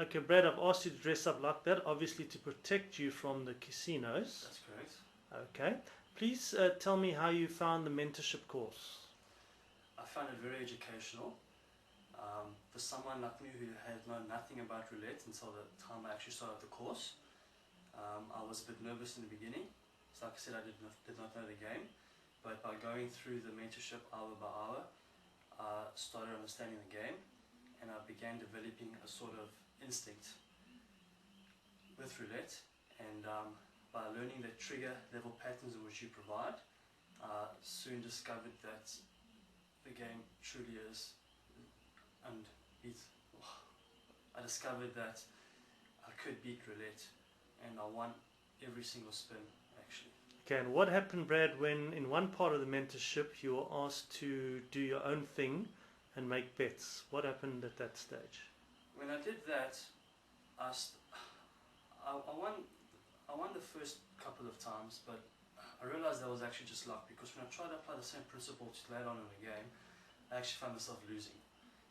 Okay, Brad, I've asked you to dress up like that, obviously to protect you from the casinos. That's correct. Okay. Please tell me how you found the mentorship course. I found it very educational. For someone like me who had known nothing about roulette until the time I actually started the course, I was a bit nervous in the beginning. So like I said, I did not know the game. But by going through the mentorship hour by hour, I started understanding the game, and I began developing a sort of instinct with roulette. And by learning the trigger level patterns which you provide, I soon discovered that the game truly is unbeatable. I discovered that I could beat roulette, and I won every single spin actually. Okay, and what happened, Brad, when in one part of the mentorship you were asked to do your own thing and make bets? What happened at that stage? When I did that, I won the first couple of times, but I realized that was actually just luck, because when I tried to apply the same principle to later on in the game, I actually found myself losing.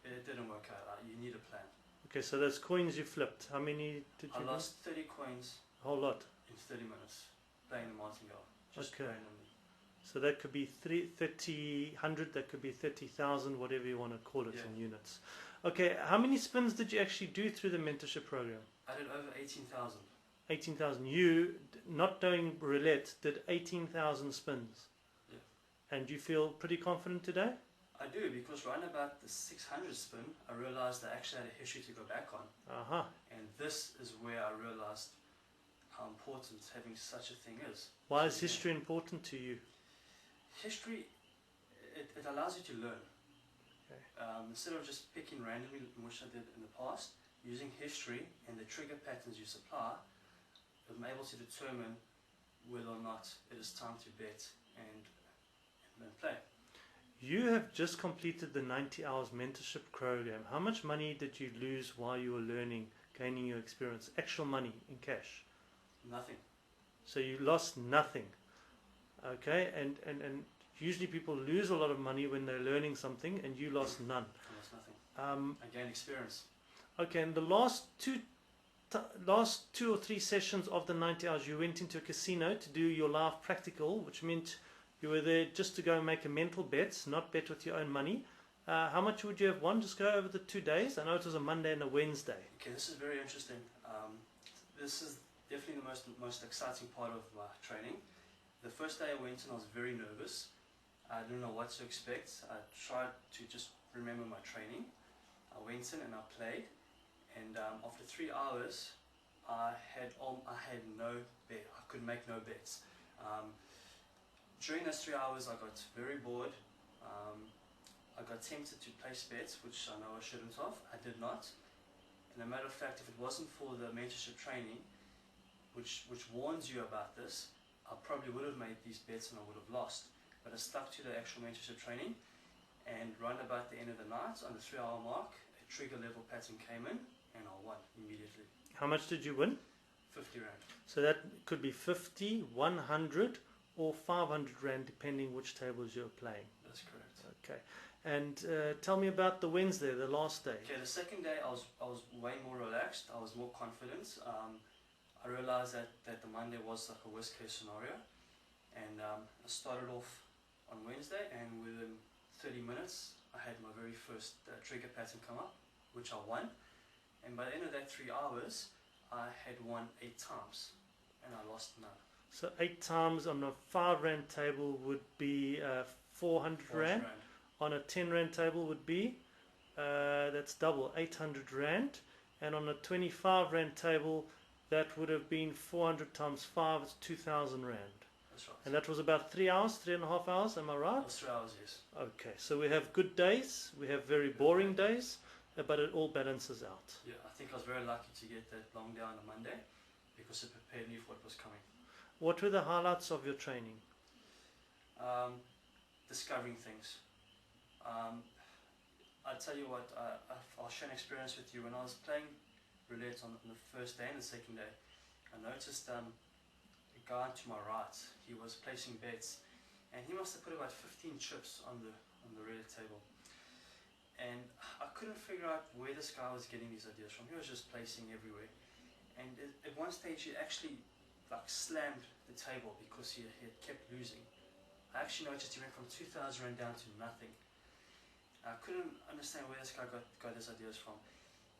It didn't work out. You need a plan. Okay, so those coins you flipped, how many did you I lost 30 coins A whole lot. in 30 minutes playing the martingale. Just Okay. randomly. So that could be 30, 100, that could be 30,000, whatever you want to call it in units. Okay, how many spins did you actually do through the mentorship program? I did over 18,000. 18,000. You, not doing roulette, did 18,000 spins. Yeah. And you feel pretty confident today? I do, because right about the 600 spin, I realized I actually had a history to go back on. Aha. And this is where I realized how important having such a thing is. Why is history important to you? History, it allows you to learn. Okay. Instead of just picking randomly, which I did in the past, using history and the trigger patterns you supply, I'm able to determine whether or not it is time to bet and play. You have just completed the 90 hours mentorship program. How much money did you lose while you were learning, gaining your experience? Actual money in cash? Nothing. So you lost nothing. Okay, and usually people lose a lot of money when they're learning something, and you lost none. I lost nothing. I gained experience. Okay, and the last two or three sessions of the 90 hours, you went into a casino to do your live practical, which meant you were there just to go and make a mental bet, not bet with your own money. How much would you have won? Just go over the 2 days. I know it was a Monday and a Wednesday. Okay, this is very interesting. This is definitely the most exciting part of my training. The first day I went in, I was very nervous. I didn't know what to expect. I tried to just remember my training. I went in and I played, and after 3 hours, I had no bet. I could make no bets. During those 3 hours, I got very bored. I got tempted to place bets, which I know I shouldn't have. I did not. And a matter of fact, if it wasn't for the mentorship training, which warns you about this, I probably would have made these bets and I would have lost. But I stuck to the actual mentorship training, and right about the end of the night, on the 3 hour mark, a trigger level pattern came in, and I won immediately. How much did you win? 50 rand. So that could be 50, 100 or 500 rand, depending which tables you're playing. That's correct. Okay. And tell me about the Wednesday, the last day. Okay, the second day I was way more relaxed. I was more confident. I realized that the Monday was like a worst case scenario, and I started off on Wednesday, and within 30 minutes I had my very first trigger pattern come up, which I won. And by the end of that 3 hours, I had won 8 times, and I lost none. So 8 times on a 5 rand table would be 400 rand. On a 10 rand table would be, that's double, 800 rand. And on a 25 rand table, that would have been 400 times 5, it's 2,000 rand. That's right. And that was about 3 hours, 3.5 hours, am I right? That was 3 hours, yes. Okay, so we have good days, we have very boring days, but it all balances out. Yeah, I think I was very lucky to get that long day on a Monday, because it prepared me for what was coming. What were the highlights of your training? Discovering things. I'll tell you what, I'll share an experience with you. When I was playing roulette on the first day and the second day, I noticed a guy to my right. He was placing bets, and he must have put about 15 chips on the roulette table. and I couldn't figure out where this guy was getting these ideas from. He was just placing everywhere, and at one stage he actually like slammed the table because he had kept losing. I actually noticed he went from 2,000 rand down to nothing. I couldn't understand where this guy got his ideas from,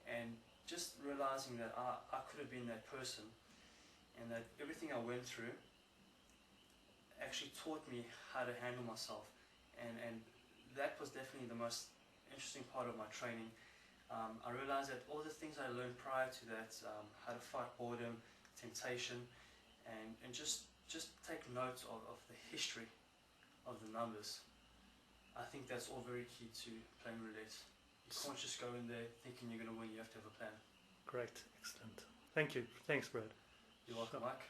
and just realizing that I could have been that person, and that everything I went through actually taught me how to handle myself, and that was definitely the most interesting part of my training. I realized that all the things I learned prior to that, how to fight boredom, temptation, and just take note of the history of the numbers. I think that's all very key to playing roulette. You can't just go in there thinking you're going to win. You have to have a plan. Great, excellent. Thank you. Thanks, Brad. You're welcome, Mike.